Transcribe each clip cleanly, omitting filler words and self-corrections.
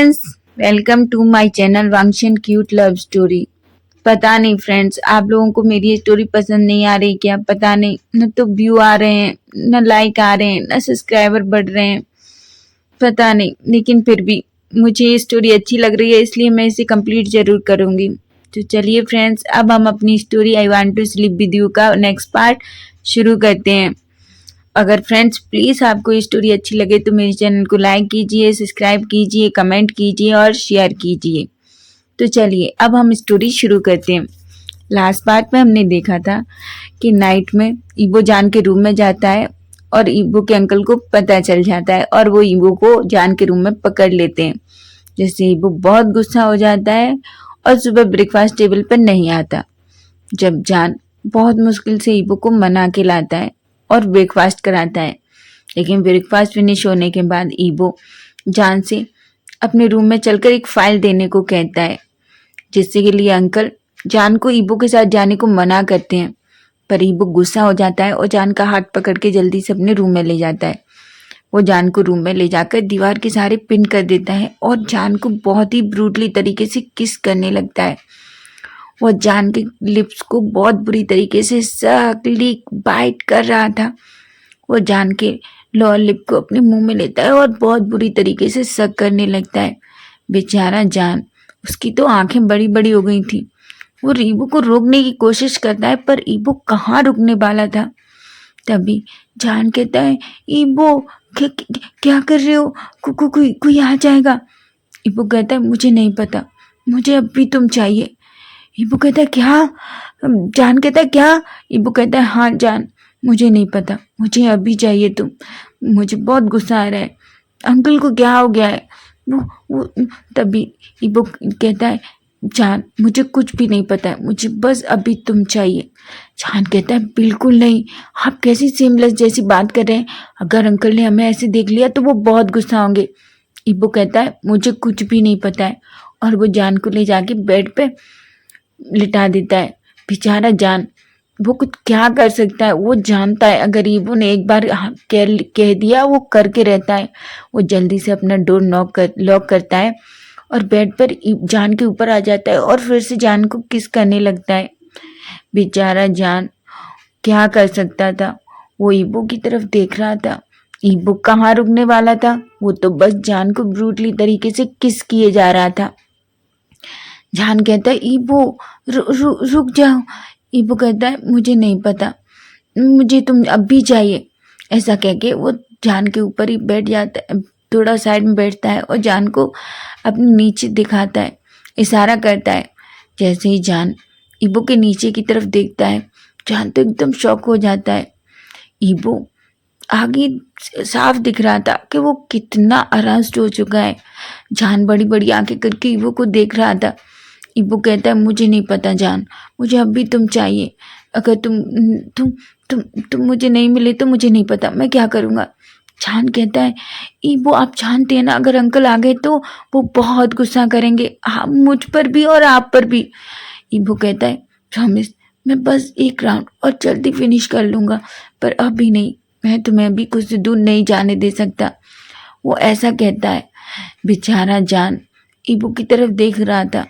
Friends, welcome to my channel वांगशन cute love story. पता नहीं फ्रेंड्स, आप लोगों को मेरी स्टोरी पसंद नहीं आ रही क्या? पता नहीं, न तो व्यू आ रहे हैं, न लाइक आ रहे हैं, न सब्सक्राइबर बढ़ रहे हैं, पता नहीं। लेकिन फिर भी मुझे ये स्टोरी अच्छी लग रही है, इसलिए मैं इसे कंप्लीट जरूर करूंगी। तो चलिए फ्रेंड्स, अब हम अपनी story I want to sleep with you का नेक्स्ट पार्ट शुरू करते हैं। अगर फ्रेंड्स प्लीज़ आपको ये स्टोरी अच्छी लगे तो मेरे चैनल को लाइक कीजिए, सब्सक्राइब कीजिए, कमेंट कीजिए और शेयर कीजिए। तो चलिए अब हम स्टोरी शुरू करते हैं। लास्ट पार्ट में हमने देखा था कि नाइट में ईबो जान के रूम में जाता है और ईबो के अंकल को पता चल जाता है और वो ईबो को जान के रूम में पकड़ लेते हैं। जैसे ईबो बहुत गुस्सा हो जाता है और सुबह ब्रेकफास्ट टेबल पर नहीं आता। जब जान बहुत मुश्किल से ईबो को मना के लाता है और ब्रेकफास्ट कराता है, लेकिन ब्रेकफास्ट फिनिश होने के बाद ईबो जान से अपने रूम में चलकर एक फाइल देने को कहता है, जिससे के लिए अंकल जान को ईबो के साथ जाने को मना करते हैं। पर ईबो गुस्सा हो जाता है और जान का हाथ पकड़ के जल्दी से अपने रूम में ले जाता है। वो जान को रूम में ले जाकर दीवार के सहारे पिन कर देता है और जान को बहुत ही ब्रूटली तरीके से किस करने लगता है। वो जान के लिप्स को बहुत बुरी तरीके से सक लिक बाइट कर रहा था। वो जान के लोअर लिप को अपने मुंह में लेता है और बहुत बुरी तरीके से सक करने लगता है। बेचारा जान, उसकी तो आंखें बड़ी बड़ी हो गई थी। वो ईबो को रोकने की कोशिश करता है पर ईबो कहाँ रुकने वाला था। तभी जान कहता है, ईबो क्या कर रहे हो? कोई आ जाएगा। ईबो कहता है, मुझे नहीं पता, मुझे अब भी तुम चाहिए। ईबो कहता है, क्या? जान कहता है, क्या? ईबो कहता है, हाँ जान, मुझे नहीं पता, मुझे अभी चाहिए तुम। मुझे बहुत गुस्सा आ रहा है, अंकल को क्या हो गया है? वो तभी ईबो कहता है, जान मुझे कुछ भी नहीं पता है, मुझे बस अभी तुम चाहिए। जान कहता है, बिल्कुल नहीं, आप कैसी सेमलेस जैसी बात कर रहे हैं? अगर अंकल ने हमें ऐसे देख लिया तो वो बहुत गुस्सा होंगे। ईबो कहता है, मुझे कुछ भी नहीं पता है, और वो जान को ले जाके बेड पे लिटा देता है। बेचारा जान, वो कुछ क्या कर सकता है? वो जानता है अगर ईबो ने एक बार कह दिया वो करके रहता है। वो जल्दी से अपना डोर लॉक करता है और बेड पर जान के ऊपर आ जाता है और फिर से जान को किस करने लगता है। बेचारा जान क्या कर सकता था? वो ईबो की तरफ देख रहा था। ईबो कहाँ रुकने वाला था? वो तो बस जान को ब्रूटली तरीके से किस किए जा रहा था। जान कहता है, ईबो रुक जाओ। ईबो कहता है, मुझे नहीं पता, मुझे तुम अब भी चाहिए। ऐसा कह के वो जान के ऊपर ही बैठ जाता है, थोड़ा साइड में बैठता है और जान को अपने नीचे दिखाता है, इशारा करता है। जैसे ही जान ईबो के नीचे की तरफ देखता है, जान तो एकदम शॉक हो जाता है। ईबो आगे साफ दिख रहा था कि वो कितना अरेस्ट हो चुका है। जान बड़ी बड़ी आंखें करके ईबो को देख रहा था। ईबो कहता है, मुझे नहीं पता जान, मुझे अब भी तुम चाहिए। अगर तुम मुझे नहीं मिले तो मुझे नहीं पता मैं क्या करूँगा। जान कहता है, ईबो आप जानते हैं ना, अगर अंकल आ गए तो वो बहुत गुस्सा करेंगे, हाँ मुझ पर भी और आप पर भी। ईबो कहता है, प्रॉमिस, मैं बस एक राउंड और जल्दी फिनिश कर लूँगा, पर अभी नहीं, मैं तुम्हें अभी कुछ दूर नहीं जाने दे सकता। वो ऐसा कहता है। बेचारा जान ईबो की तरफ देख रहा था।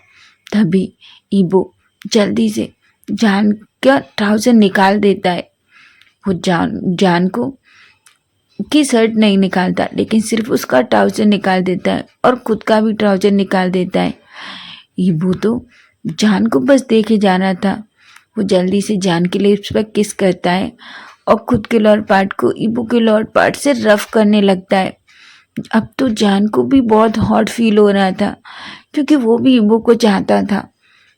तभी ईबो जल्दी से जान का ट्राउजर निकाल देता है। वो जान को की शर्ट नहीं निकालता, लेकिन सिर्फ उसका ट्राउजर निकाल देता है और खुद का भी ट्राउजर निकाल देता है। ईबो तो जान को बस देखे जा रहा था। वो जल्दी से जान के लिप्स पर किस करता है और खुद के लोअर पार्ट को ईबो के लोअर पार्ट से रफ करने लगता है। अब तो जान को भी बहुत हॉट फील हो रहा था, क्योंकि वो भी ईबो को चाहता था।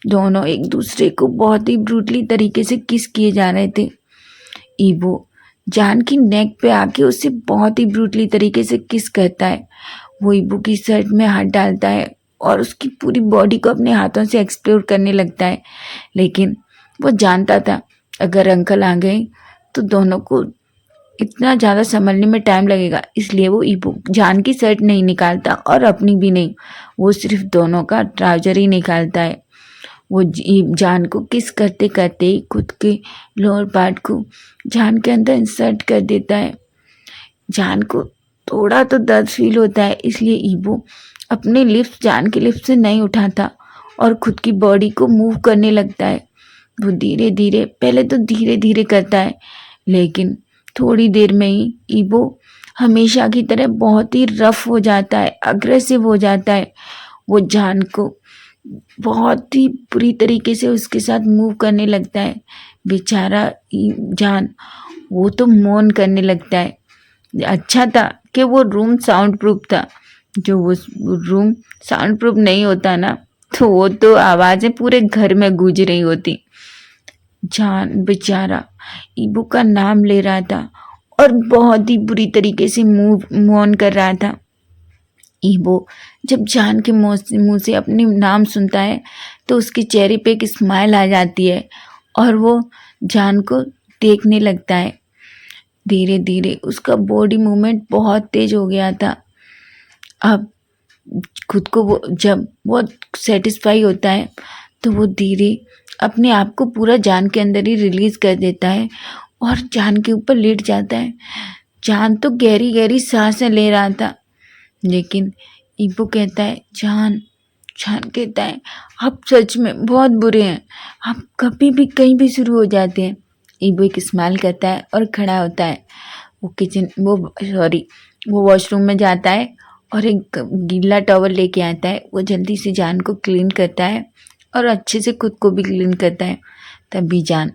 दोनों एक दूसरे को बहुत ही ब्रूटली तरीके से किस किए जा रहे थे। ईबो जान की नेक पे आके उससे बहुत ही ब्रूटली तरीके से किस करता है। वो ईबो की शर्ट में हाथ डालता है और उसकी पूरी बॉडी को अपने हाथों से एक्सप्लोर करने लगता है। लेकिन वो जानता था अगर अंकल आ गए तो दोनों को इतना ज़्यादा संभलने में टाइम लगेगा, इसलिए वो ईबो जान की शर्ट नहीं निकालता और अपनी भी नहीं, वो सिर्फ दोनों का ट्राउजर ही निकालता है। वो जान को किस करते करते ही खुद के लोअर पार्ट को जान के अंदर इंसर्ट कर देता है। जान को थोड़ा तो दर्द फील होता है, इसलिए ईबो अपने लिप्स जान के लिप्स से नहीं उठाता और खुद की बॉडी को मूव करने लगता है। वो धीरे धीरे, पहले तो धीरे धीरे करता है, लेकिन थोड़ी देर में ही ईबो हमेशा की तरह बहुत ही रफ हो जाता है, अग्रेसिव हो जाता है। वो जान को बहुत ही बुरी तरीके से उसके साथ मूव करने लगता है। बेचारा जान, वो तो मौन करने लगता है। अच्छा था कि वो रूम साउंड प्रूफ था। जो वो रूम साउंड प्रूफ नहीं होता ना, तो वो तो आवाज़ें पूरे घर में गूंज रही होती। जान बेचारा ईबू का नाम ले रहा था और बहुत ही बुरी तरीके से मौन कर रहा था। ईबो जब जान के मुंह से अपने नाम सुनता है तो उसके चेहरे पे एक स्माइल आ जाती है और वो जान को देखने लगता है। धीरे धीरे उसका बॉडी मूवमेंट बहुत तेज हो गया था। अब खुद को वो जब बहुत सेटिस्फाई होता है तो वो धीरे अपने आप को पूरा जान के अंदर ही रिलीज कर देता है और जान के ऊपर लेट जाता है। जान तो गहरी गहरी सांसें ले रहा था, लेकिन ईबो कहता है जान कहता है आप सच में बहुत बुरे हैं, आप कभी भी कहीं भी शुरू हो जाते हैं। ईबो एक स्माइल करता है और खड़ा होता है। वो वॉशरूम में जाता है और एक गीला टॉवल लेके आता है। वो जल्दी से जान को क्लीन करता है और अच्छे से खुद को भी क्लीन करता है। तभी जान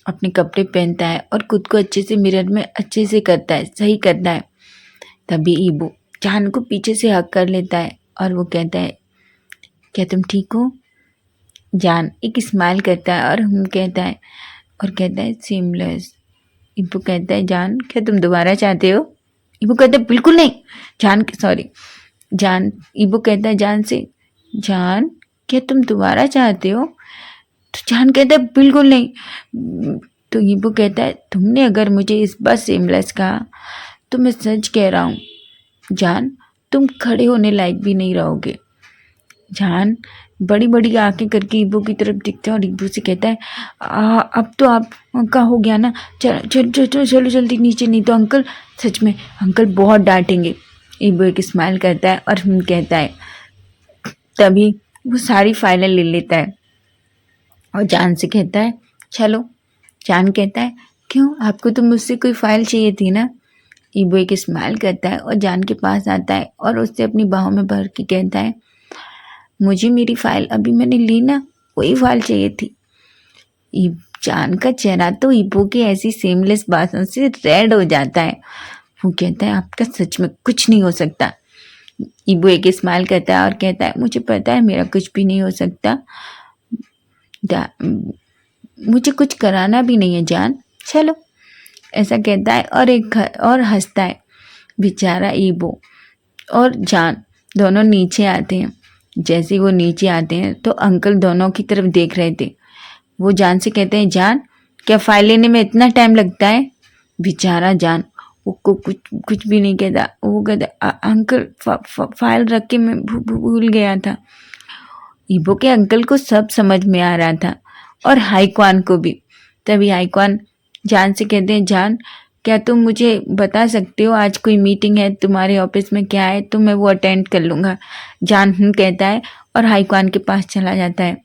अपने कपड़े पहनता है और खुद को अच्छे से मिरर में अच्छे से करता है, सही करता है। तभी ईबो जान को पीछे से हक कर लेता है और वो कहता है क्या तुम ठीक हो? जान एक स्माइल करता है और कहता है सीमलेस। ईबो कहता है जान क्या तुम दोबारा चाहते हो? ईबो कहता है बिल्कुल नहीं। ईबो कहता है जान से जान क्या तुम दोबारा चाहते हो? तो जान कहता है बिल्कुल नहीं। तो ईबो कहता है तुमने अगर मुझे इस बार सीमलेस कहा तो मैं सच कह रहा हूँ जान, तुम खड़े होने लायक भी नहीं रहोगे। जान बड़ी बड़ी आंखें करके ईबो की तरफ दिखता है और ईबो से कहता है अब तो आपका हो गया ना, चलो जल्दी नीचे, नहीं तो अंकल, सच में अंकल बहुत डांटेंगे। ईबो एक स्माइल करता है और कहता है। तभी वो सारी फाइलें ले लेता है और जान से कहता है चलो। जान कहता है क्यों, आपको तो मुझसे कोई फाइल चाहिए थी ना? ईबो एक स्माइल करता है और जान के पास आता है और उससे अपनी बाहों में भर के कहता है मुझे मेरी फाइल अभी मैंने ली ना, वही फाइल चाहिए थी। जान का चेहरा तो ईबो की ऐसी सेमलेस बातों से रेड हो जाता है। वो कहता है आपका सच में कुछ नहीं हो सकता। ईबो एक स्माइल करता है और कहता है मुझे पता है मेरा कुछ भी नहीं हो सकता, मुझे कुछ कराना भी नहीं है जान, चलो, ऐसा कहता है और हंसता है। बेचारा ईबो और जान दोनों नीचे आते हैं। जैसे वो नीचे आते हैं तो अंकल दोनों की तरफ देख रहे थे। वो जान से कहते हैं जान क्या फाइल लेने में इतना टाइम लगता है? बेचारा जान वो कुछ भी नहीं कहता। वो कहता अंकल फाइल रख के मैं भूल गया था। ईबो के अंकल को सब समझ में आ रहा था और हाईक्वान को भी। तभी हाईक्वान जान से कहते हैं जान क्या तुम मुझे बता सकते हो आज कोई मीटिंग है तुम्हारे ऑफिस में क्या है, तो मैं वो अटेंड कर लूँगा। जान कहता है और हाईक्वान के पास चला जाता है।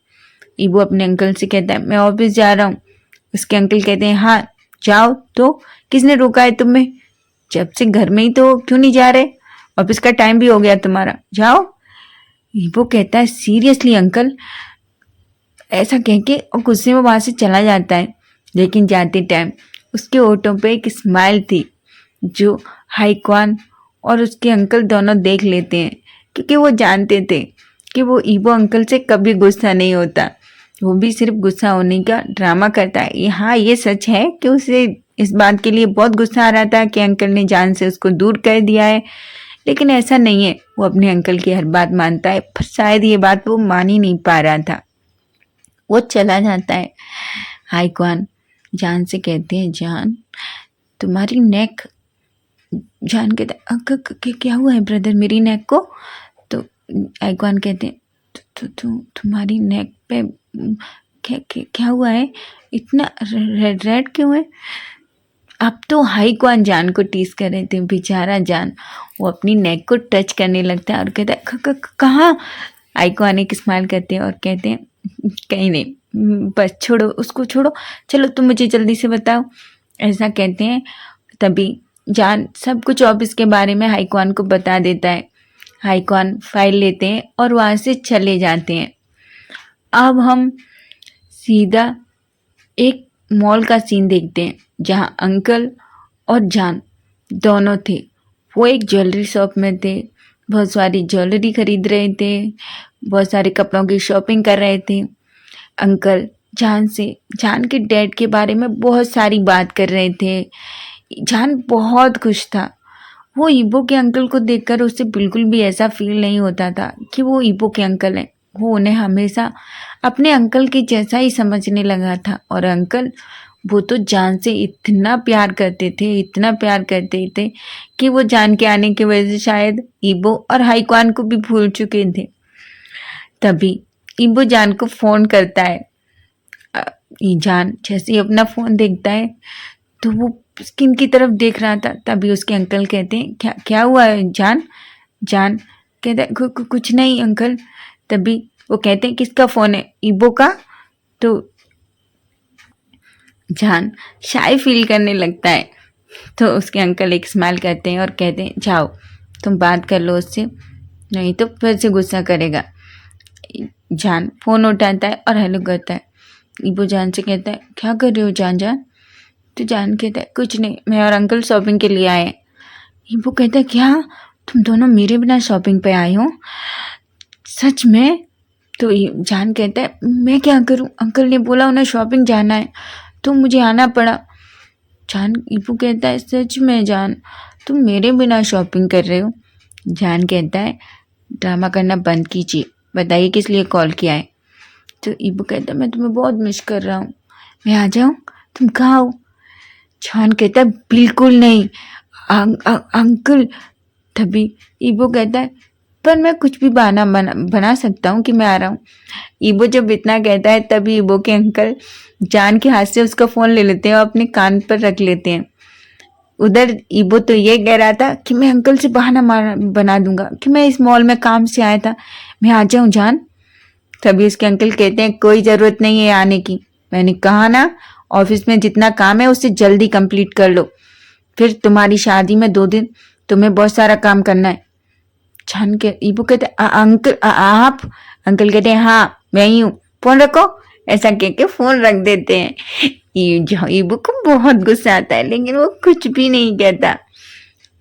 ईबो अपने अंकल से कहता है मैं ऑफिस जा रहा हूँ। उसके अंकल कहते हैं हाँ जाओ, तो किसने रोका है तुम्हें? जब से घर में ही तो क्यों नहीं जा रहे? ऑफिस का टाइम भी हो गया तुम्हारा, जाओ। ईबो कहता है सीरियसली अंकल, ऐसा कह के और गुस्से में वहां से चला जाता है। लेकिन जाते टाइम उसके होठों पे एक स्माइल थी जो हाईक्वान और उसके अंकल दोनों देख लेते हैं, क्योंकि वो जानते थे कि वो ईबो अंकल से कभी गुस्सा नहीं होता। वो भी सिर्फ गुस्सा होने का ड्रामा करता है। हाँ, ये सच है कि उसे इस बात के लिए बहुत गुस्सा आ रहा था कि अंकल ने जान से उसको दूर कर दिया है, लेकिन ऐसा नहीं है। वो अपने अंकल की हर बात मानता है, पर शायद ये बात वो मान ही नहीं पा रहा था। वो चला जाता है। हाईक्वान जान से कहते हैं जान तुम्हारी नेक। जान कहते क्या हुआ है ब्रदर मेरी नेक को? तो हाईक्वान कहते हैं तुम्हारी नेक पे क्या हुआ है, इतना रेड रेड क्यों है? अब तो हाई क्वान जान को टीज कर रहे थे। बेचारा जान वो अपनी नेक को टच करने लगता है और कहता है कहाँ। हाई क्वान एक स्माइल करते हैं और कहते हैं कहीं नहीं, बस छोड़ो उसको, छोड़ो, चलो तुम मुझे जल्दी से बताओ, ऐसा कहते हैं। तभी जान सब कुछ ऑफिस के बारे में हाई क्वान को बता देता है। हाई क्वान फाइल लेते हैं और वहाँ से चले जाते हैं। अब हम सीधा एक मॉल का सीन देखते हैं जहाँ अंकल और जान दोनों थे। वो एक ज्वेलरी शॉप में थे, बहुत सारी ज्वेलरी खरीद रहे थे, बहुत सारे कपड़ों की शॉपिंग कर रहे थे। अंकल जान के डैड के बारे में बहुत सारी बात कर रहे थे। जान बहुत खुश था। वो ईबो के अंकल को देखकर उसे बिल्कुल भी ऐसा फील नहीं होता था कि वो ईबो के अंकल हैं। वो उन्हें हमेशा अपने अंकल के जैसा ही समझने लगा था। और अंकल वो तो जान से इतना प्यार करते थे, इतना प्यार करते थे कि वो जान के आने की वजह से शायद ईबो और हाईक्वान को भी भूल चुके थे। तभी ईबो जान को फोन करता है। जान जैसे ही अपना फोन देखता है तो वो स्किन की तरफ देख रहा था। तभी उसके अंकल कहते हैं क्या क्या हुआ है जान। जान कहता है कुछ नहीं अंकल। तभी वो कहते हैं किसका फ़ोन है, ईबो का। तो जान शाय फील करने लगता है। तो उसके अंकल एक स्माइल करते हैं और कहते हैं जाओ तुम बात कर लो उससे, नहीं तो फिर से गुस्सा करेगा। जान फ़ोन उठाता है और हेलो करता है। ईबो जान से कहता है क्या कर रहे हो जान। तो जान कहता है कुछ नहीं, मैं और अंकल शॉपिंग के लिए आए हैं। ईबो कहता है क्या तुम दोनों मेरे बिना शॉपिंग पे आए हो, सच में। तो जान कहता है मैं क्या करूं, अंकल ने बोला उन्हें शॉपिंग जाना है तो मुझे आना पड़ा। जान ईबो कहता है सच में जान तुम मेरे बिना शॉपिंग कर रहे हो। जान कहता है ड्रामा करना बंद कीजिए, बताइए किस लिए कॉल किया है। तो ईबो कहता है मैं तुम्हें बहुत मिस कर रहा हूँ, मैं आ जाऊँ, तुम कहाँ हो। जान कहता है बिल्कुल नहीं अंकल। तभी ईबो कहता है पर मैं कुछ भी बहाना बना सकता हूँ कि मैं आ रहा हूँ। ईबो जब इतना कहता है तभी ईबो के अंकल जान के हाथ से उसका फ़ोन ले लेते हैं और अपने कान पर रख लेते हैं। उधर ईबो तो ये कह रहा था कि मैं अंकल से बहाना बना दूंगा कि मैं इस मॉल में काम से आया था, मैं आ जाऊँ जान। तभी उसके अंकल कहते हैं कोई ज़रूरत नहीं है आने की, मैंने कहा ना ऑफिस में जितना काम है उससे जल्दी कंप्लीट कर लो, फिर तुम्हारी शादी में 2 दिन तुम्हें बहुत सारा काम करना है। जान के ईबो कहते अंकल आप। अंकल कहते हैं हाँ मैं ही हूँ, फोन रखो, ऐसा कह के फोन रख देते हैं। ईबो को बहुत गुस्सा आता है लेकिन वो कुछ भी नहीं कहता।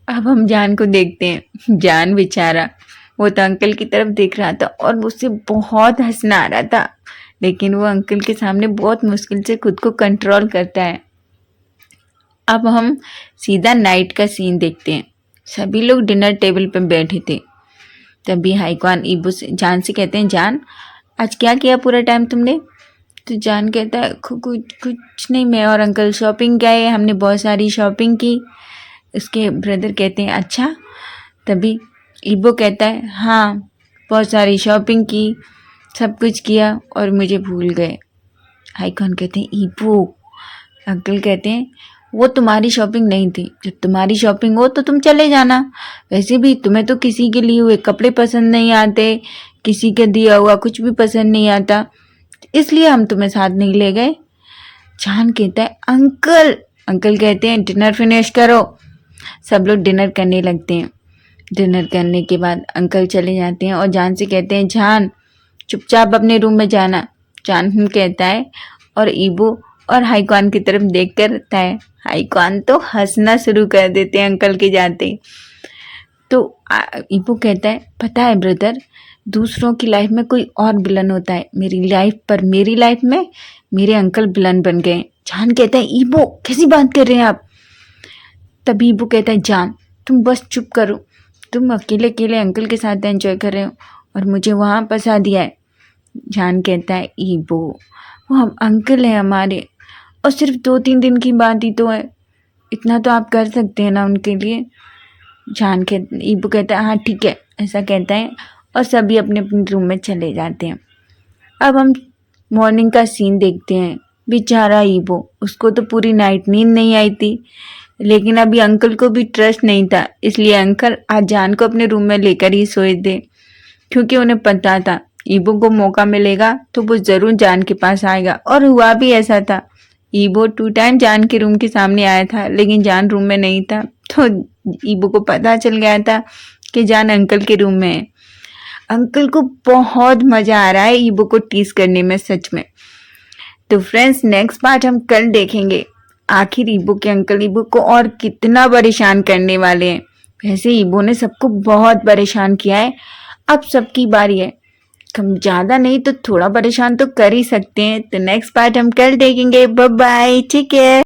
अब हम जान को देखते हैं। जान बेचारा वो तो अंकल की तरफ देख रहा था और उससे बहुत हंसना आ रहा था, लेकिन वो अंकल के सामने बहुत मुश्किल से खुद को कंट्रोल करता है। अब हम सीधा नाइट का सीन देखते हैं। सभी लोग डिनर टेबल पर बैठे थे। तभी हाईक्वान ईबो से जान से कहते हैं जान आज क्या किया पूरा टाइम तुमने। तो जान कहता है कुछ नहीं, मैं और अंकल शॉपिंग गए, हमने बहुत सारी शॉपिंग की। उसके ब्रदर कहते हैं अच्छा। तभी ईबो कहता है हाँ बहुत सारी शॉपिंग की, सब कुछ किया और मुझे भूल गए। हाईक्वान कहते हैं ईबो। अंकल कहते हैं वो तुम्हारी शॉपिंग नहीं थी, जब तुम्हारी शॉपिंग हो तो तुम चले जाना, वैसे भी तुम्हें तो किसी के लिए हुए कपड़े पसंद नहीं आते, किसी के दिया हुआ कुछ भी पसंद नहीं आता, इसलिए हम तुम्हें साथ नहीं ले गए। जान कहता है अंकल। अंकल कहते हैं डिनर फिनिश करो। सब लोग डिनर करने लगते हैं। डिनर करने के बाद अंकल चले जाते हैं और जान से कहते हैं जान चुपचाप अपने रूम में जाना। जान कहता है और ईबो और हाईक्वान की तरफ देख कर रहता है। हाईक्वान तो हंसना शुरू कर देते हैं अंकल के जाते। तो ईबो कहता है पता है ब्रदर, दूसरों की लाइफ में कोई और विलन होता है, मेरी लाइफ में मेरे अंकल विलन बन गए। जान कहता है ईबो कैसी बात कर रहे हैं आप। तभी ईबो कहता है जान तुम बस चुप करो, तुम अकेले अकेले अंकल के साथ एंजॉय कर रहे हो और मुझे वहाँ फंसा दिया है। जान कहता है ईबो वो हम अंकल हैं हमारे और सिर्फ 2-3 दिन की बात ही तो है, इतना तो आप कर सकते हैं ना उनके लिए। ईबो कहता है हाँ ठीक है, ऐसा कहता है और सभी अपने अपने रूम में चले जाते हैं। अब हम मॉर्निंग का सीन देखते हैं बेचारा ईबो, उसको तो पूरी नाइट नींद नहीं आई थी। लेकिन अभी अंकल को भी ट्रस्ट नहीं था, इसलिए अंकल आज जान को अपने रूम में लेकर ही सोए थे, क्योंकि उन्हें पता था ईबो को मौका मिलेगा तो वो जरूर जान के पास आएगा। और हुआ भी ऐसा था। ईबो 2 टाइम जान के रूम के सामने आया था, लेकिन जान रूम में नहीं था। तो ईबो को पता चल गया था कि जान अंकल के रूम में है। अंकल को बहुत मजा आ रहा है ईबो को टीज करने में, सच में। तो फ्रेंड्स, नेक्स्ट पार्ट हम कल देखेंगे। आखिर ईबो के अंकल ईबो को और कितना परेशान करने वाले हैं। वैसे ईबो ने सबको बहुत परेशान किया है, अब सबकी बारी है। कम ज्यादा नहीं तो थोड़ा परेशान तो कर ही सकते हैं। तो नेक्स्ट पार्ट हम कल देखेंगे। बाय बाय, ठीक है।